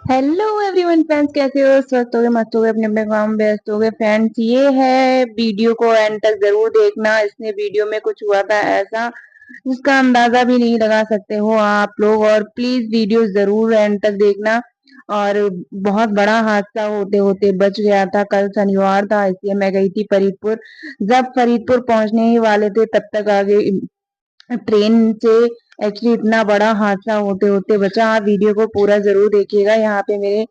Hello everyone friends, कैसे हो? स्वस्थ हो गए, मस्त हो गए, अपने अपने काम में व्यस्त हो गए फ्रेंड्स। ये है, वीडियो को एंड तक जरूर देखना। इसने वीडियो में कुछ हुआ था ऐसा जिसका अंदाजा भी नहीं लगा सकते हो आप लोग, और प्लीज वीडियो जरूर एंड तक देखना। और बहुत बड़ा हादसा होते होते बच गया था। कल शनिवार था, इसलिए मैं गई थी फरीदपुर। जब फरीदपुर पहुंचने ही वाले थे तब तक आगे ट्रेन से एक्चुअली इतना बड़ा हादसा होते होते बचा। आप वीडियो को पूरा जरूर देखिएगा। यहाँ पे मेरे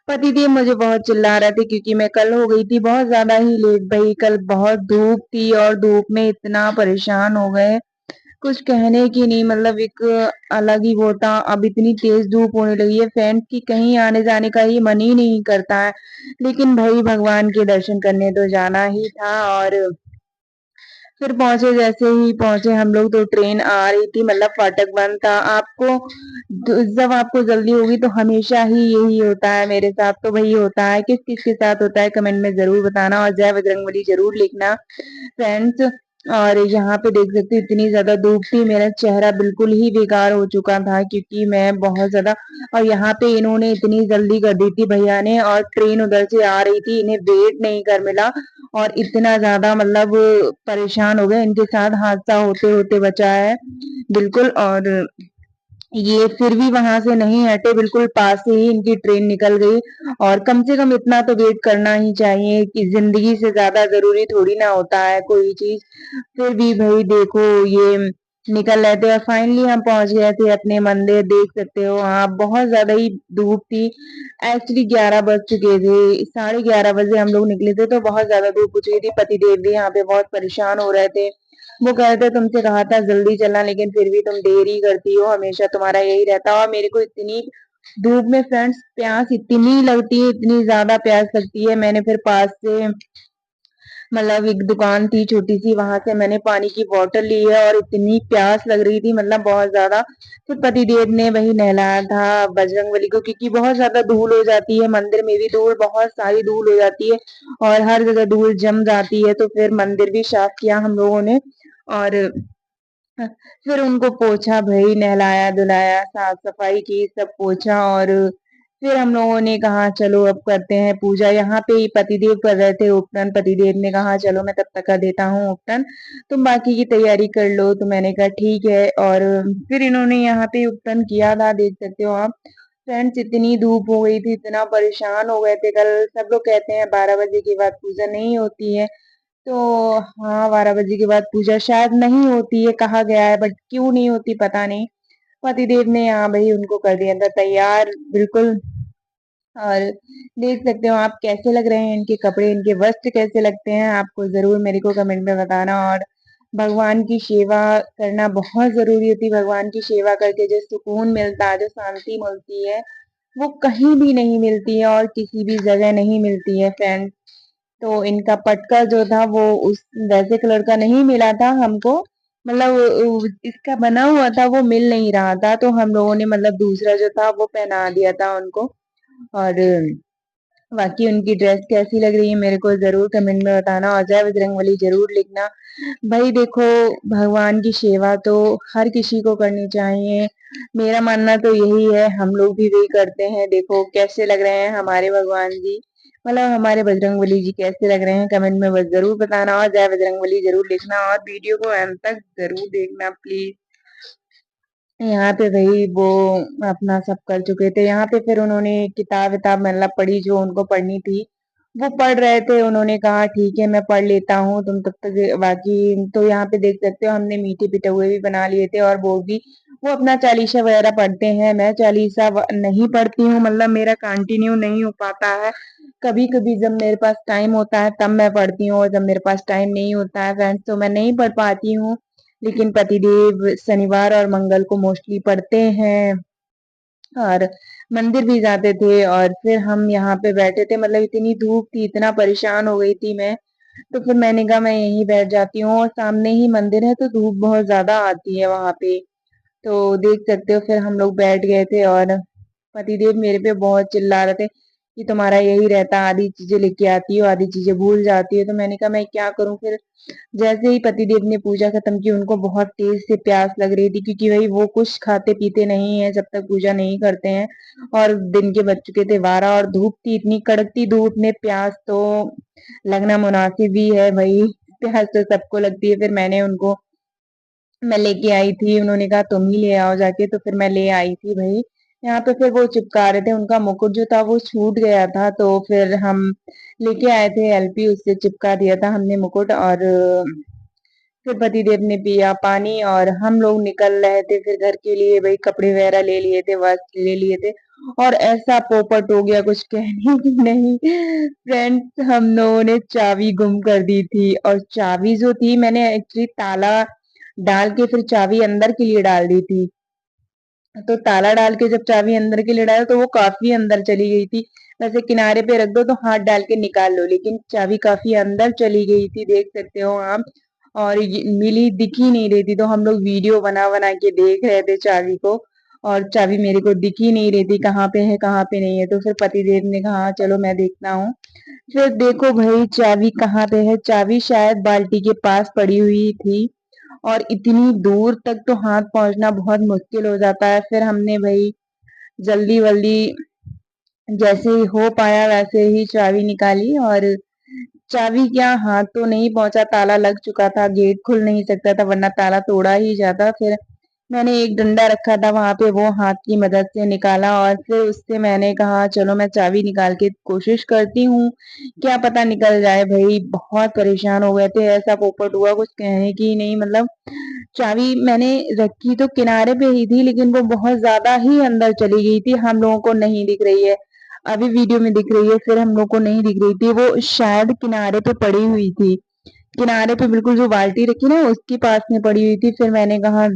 पतिदेव मुझे बहुत चिल्ला रहे थे क्योंकि मैं कल हो गई थी बहुत ज्यादा ही लेट। भाई कल बहुत धूप थी और धूप में इतना परेशान हो गए, कुछ कहने की नहीं। मतलब एक अलग ही वो था। अब इतनी तेज धूप होने लगी है फ्रेंड्स की कहीं आने जाने का ही मन ही नहीं करता है, लेकिन भाई भगवान के दर्शन करने तो जाना ही था। और फिर पहुंचे, जैसे ही पहुंचे हम लोग तो ट्रेन आ रही थी, मतलब फाटक बंद था। आपको जब आपको जल्दी होगी तो हमेशा ही यही होता है। मेरे साथ तो वही होता है। किस किस के साथ होता है कमेंट में जरूर बताना, और जय बजरंगबली जरूर लिखना फ्रेंड्स। और यहाँ पे देख सकते हो इतनी ज्यादा धूप थी, मेरा चेहरा बिल्कुल ही बेकार हो चुका था क्योंकि मैं बहुत ज्यादा। और यहाँ पे इन्होंने इतनी जल्दी कर दी थी भैया ने, और ट्रेन उधर से आ रही थी, इन्हें वेट नहीं कर मिला। और इतना ज्यादा मतलब परेशान हो गए, इनके साथ हादसा होते होते बचा है बिल्कुल। और ये फिर भी वहां से नहीं हटे, बिल्कुल पास से ही इनकी ट्रेन निकल गई। और कम से कम इतना तो वेट करना ही चाहिए कि जिंदगी से ज्यादा जरूरी थोड़ी ना होता है कोई चीज। फिर भी भाई देखो, ये निकल रहे थे और फाइनली हम पहुंच गए थे अपने मंदिर। देख सकते हो आप, बहुत ज्यादा ही धूप थी। एक्चुअली 11 बज चुके थे, 11:30 बजे हम लोग निकले थे, तो बहुत ज्यादा धूप हो चुकी थी। पतिदेव भी यहाँ पे बहुत परेशान हो रहे थे। वो कह रहे थे तुमसे कहा था जल्दी चलना, लेकिन फिर भी तुम देरी करती हो, हमेशा तुम्हारा यही रहता है। और मेरे को इतनी धूप में फ्रेंड्स प्यास इतनी लगती है, इतनी ज्यादा प्यास लगती है। मैंने फिर पास से, मतलब एक दुकान थी छोटी सी, वहां से मैंने पानी की बोतल ली है, और इतनी प्यास लग रही थी मतलब बहुत ज्यादा। फिर पतिदेव ने वही नहलाया था बजरंगबली को, क्योंकि बहुत ज्यादा धूल हो जाती है मंदिर में भी, धूल बहुत सारी धूल हो जाती है और हर जगह धूल जम जाती है। तो फिर मंदिर भी साफ किया हम लोगों ने। और फिर उनको पोछा, भाई नहलाया धुलाया, साफ सफाई की, सब पोछा। और फिर हम लोगों ने कहा चलो अब करते हैं पूजा। यहाँ पे ही पतिदेव कर रहे थे उपटन। पतिदेव ने कहा चलो मैं तब तक कर देता हूँ उपटन, तुम बाकी की तैयारी कर लो। तो मैंने कहा ठीक है। और फिर इन्होंने यहाँ पे उपटन किया था, देख सकते हो आप फ्रेंड्स। इतनी धूप हो गई थी, इतना परेशान हो गए थे कल। सब लोग कहते हैं 12 बजे के बाद पूजा नहीं होती है, तो हाँ 12 बजे के बाद पूजा शायद नहीं होती है कहा गया है, बट क्यों नहीं होती पता नहीं। पतिदेव ने यहाँ भाई उनको कर दिया था तैयार बिल्कुल। और देख सकते हो आप कैसे लग रहे हैं इनके कपड़े, इनके वस्त्र कैसे लगते हैं, आपको जरूर मेरे को कमेंट में बताना। और भगवान की सेवा करना बहुत जरूरी होती है। भगवान की सेवा करके जो सुकून मिलता है, जो शांति मिलती है, वो कहीं भी नहीं मिलती है और किसी भी जगह नहीं मिलती है फ्रेंड। तो इनका पटका जो था वो उस वैसे कलर का नहीं मिला था हमको, मतलब इसका बना हुआ था वो मिल नहीं रहा था, तो हम लोगों ने मतलब दूसरा जो था वो पहना दिया था उनको। और बाकी उनकी ड्रेस कैसी लग रही है मेरे को जरूर कमेंट में बताना, और जय बजरंगबली जरूर लिखना। भाई देखो, भगवान की सेवा तो हर किसी को करनी चाहिए। मेरा मानना तो यही है, हम लोग भी वही करते हैं। देखो कैसे लग रहे हैं हमारे भगवान जी, मतलब हमारे बजरंगबली जी कैसे लग रहे हैं कमेंट में बस जरूर बताना, और जय बजरंगबली जरूर लिखना, और वीडियो को अंत तक जरूर देखना प्लीज। यहाँ पे भाई वो अपना सब कर चुके थे। यहाँ पे फिर उन्होंने किताब विताब मतलब पढ़ी जो उनको पढ़नी थी, वो पढ़ रहे थे। उन्होंने कहा ठीक है मैं पढ़ लेता हूँ, तुम तब तक बाकी। तो यहाँ पे देख सकते हो हमने मीठे पिठे हुए भी बना लिए थे, और वो भी वो अपना चालीसा वगैरह पढ़ते हैं। मैं चालीसा नहीं पढ़ती हूँ, मतलब मेरा कंटिन्यू नहीं हो पाता है। कभी कभी जब मेरे पास टाइम होता है तब मैं पढ़ती हूँ, और जब मेरे पास टाइम नहीं होता है फ्रेंड्स तो मैं नहीं पढ़ पाती हूँ। लेकिन पतिदेव शनिवार और मंगल को मोस्टली पढ़ते हैं, और मंदिर भी जाते थे। और फिर हम यहाँ पे बैठे थे, मतलब इतनी धूप थी, इतना परेशान हो गई थी मैं। तो फिर मैंने कहा मैं यहीं बैठ जाती हूँ, और सामने ही मंदिर है तो धूप बहुत ज्यादा आती है वहां पे। तो देख सकते हो फिर हम लोग बैठ गए थे, और पतिदेव मेरे पे बहुत चिल्ला रहे थे कि तुम्हारा यही रहता, आधी चीजें लेके आती हो, आधी चीजें भूल जाती हो। तो मैंने कहा मैं क्या करूं फिर। जैसे ही पतिदेव ने पूजा खत्म की, उनको बहुत तेज से प्यास लग रही थी, क्योंकि भाई वो कुछ खाते पीते नहीं है जब तक पूजा नहीं करते हैं। और दिन के बज चुके थे 12, और धूप थी, इतनी कड़कती धूप में प्यास तो लगना मुनासिब ही है भाई। प्यास तो सबको लगती है। फिर मैं लेके आई थी, उन्होंने कहा तुम ही ले आओ जाके, तो फिर मैं ले आई थी भाई। यहाँ पे फिर वो चिपका रहे थे, उनका मुकुट जो था वो छूट गया था, तो फिर हम लेके आए थे एलपी, उससे चिपका दिया था हमने मुकुट। और फिर पतिदेव ने पिया पानी, और हम लोग निकल रहे थे फिर घर के लिए। भाई कपड़े वगैरह ले लिए थे, वस्त्र ले लिए थे, और ऐसा पोपट हो गया कुछ कहने की नहीं। फ्रेंड्स, हम लोगों ने चाबी गुम कर दी थी, और चाबी जो थी मैंने एक्चुअली ताला डाल के फिर चाबी अंदर के लिए डाल दी थी। तो ताला डाल के जब चाबी अंदर के लिए डाला तो वो काफी अंदर चली गई थी। वैसे किनारे पे रख दो तो हाथ डाल के निकाल लो, लेकिन चाबी काफी अंदर चली गई थी, देख सकते हो आप। और मिली दिख ही नहीं रही थी, तो हम लोग वीडियो बना बना के देख रहे थे चाबी को। और चाबी मेरे को दिख ही नहीं रही थी, कहाँ पे है कहाँ पे नहीं है। तो फिर पतिदेव ने कहा "हाँ, चलो मैं देखता हूँ"। फिर देखो भाई चाबी कहाँ पे है। चाबी शायद बाल्टी के पास पड़ी हुई थी, और इतनी दूर तक तो हाथ पहुंचना बहुत मुश्किल हो जाता है। फिर हमने भाई जल्दी वल्दी जैसे ही हो पाया वैसे ही चाबी निकाली, और चाबी क्या, हाथ तो नहीं पहुंचा, ताला लग चुका था, गेट खुल नहीं सकता था, वरना ताला तोड़ा ही जाता। फिर मैंने एक डंडा रखा था वहां पे, वो हाथ की मदद से निकाला, और फिर उससे मैंने कहा चलो मैं चाबी निकाल के कोशिश करती हूँ, क्या पता निकल जाए। भाई बहुत परेशान हो गए थे, ऐसा पोपट हुआ कुछ कहने की नहीं। मतलब चाबी मैंने रखी तो किनारे पे ही थी, लेकिन वो बहुत ज्यादा ही अंदर चली गई थी, हम लोगों को नहीं दिख रही है। अभी वीडियो में दिख रही है, फिर हम लोग को नहीं दिख रही थी। वो शायद किनारे पे पड़ी हुई थी, किनारे पे बिल्कुल जो बाल्टी रखी ना उसके पास में पड़ी हुई थी। फिर मैंने कहा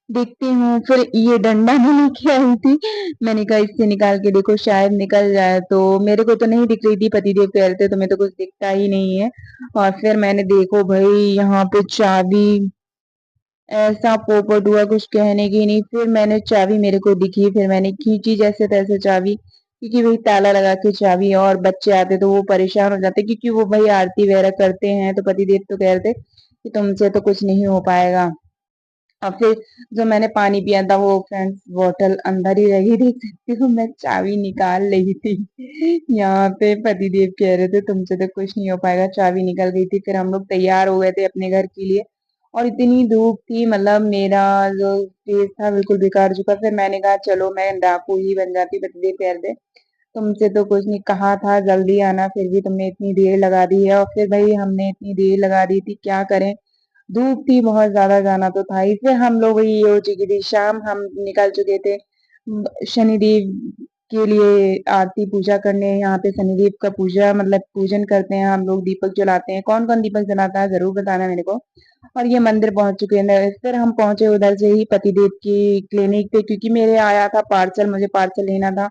देखती हूँ, फिर ये डंडा मैं लेके आई थी, मैंने कहा इससे निकाल के देखो शायद निकल जाए। तो मेरे को तो नहीं दिख रही थी, पतिदेव कह रहे थे तुम्हें तो कुछ दिखता ही नहीं है। और फिर मैंने देखो भाई यहाँ पे चाबी, ऐसा पोपट हुआ कुछ कहने की नहीं। फिर मैंने चाबी मेरे को दिखी, फिर मैंने खींची जैसे तैसे चाबी, क्योंकि भाई ताला लगा के चाबी, और बच्चे आते तो वो परेशान हो जाते, क्योंकि वो भाई आरती वगैरह करते हैं। तो पतिदेव तो कह रहे थे कि तुमसे तो कुछ नहीं हो पाएगा। और फिर जो मैंने पानी पिया था वो फ्रेंड्स बोतल अंदर ही रही, देख सकती हूँ मैं चाबी निकाल रही थी। यहाँ पे पतिदेव कह रहे थे तुमसे तो कुछ नहीं हो पाएगा, चाबी निकल गई थी। फिर हम लोग तैयार हो गए थे अपने घर के लिए, और इतनी धूप थी, मतलब मेरा जो फेस था बिल्कुल बेकार चुका। फिर मैंने कहा चलो मैं डाकू ही बन जाती। पतिदेव कह रहे थे तुमसे तो कुछ नहीं, कहा था जल्दी आना, फिर भी तुमने इतनी देर लगा दी है। और फिर भाई हमने इतनी देर लगा दी थी, क्या करें, धूप थी बहुत ज्यादा, जाना तो था ही। फिर हम लोग वही ये हो चुकी थी शाम, हम निकल चुके थे शनिदेव के लिए आरती पूजा करने। यहाँ पे शनिदेव का पूजा मतलब पूजन करते हैं हम लोग, दीपक जलाते हैं। कौन कौन दीपक जलाता है जरूर बताना मेरे को। और ये मंदिर पहुंच चुके हैं। फिर हम पहुंचे उधर से ही पतिदेव की क्लिनिक पे, क्योंकि मेरे आया था पार्सल, मुझे पार्सल लेना था।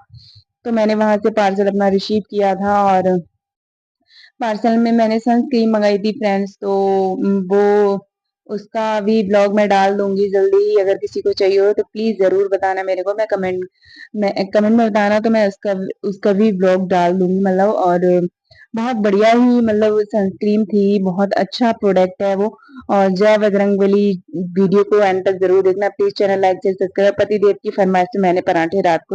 तो मैंने वहां से पार्सल अपना रिसीव किया था, और पार्सल में मैंने सनस्क्रीन मंगाई थी फ्रेंड्स। तो वो उसका भी ब्लॉग मैं डाल दूंगी जल्दी ही, अगर किसी को चाहिए हो तो प्लीज जरूर बताना मेरे को। मैं कमेंट में बताना, तो मैं उसका उसका भी ब्लॉग डाल दूंगी मतलब। और बहुत बढ़िया ही मतलब सनस्क्रीन थी, बहुत अच्छा प्रोडक्ट है वो। और जय बजरंगबली, वीडियो को एंड तक जरूर देखना प्लीज। चैनल लाइक से सब्सक्राइब। पति देव की फरमाइश से मैंने पराठे रात को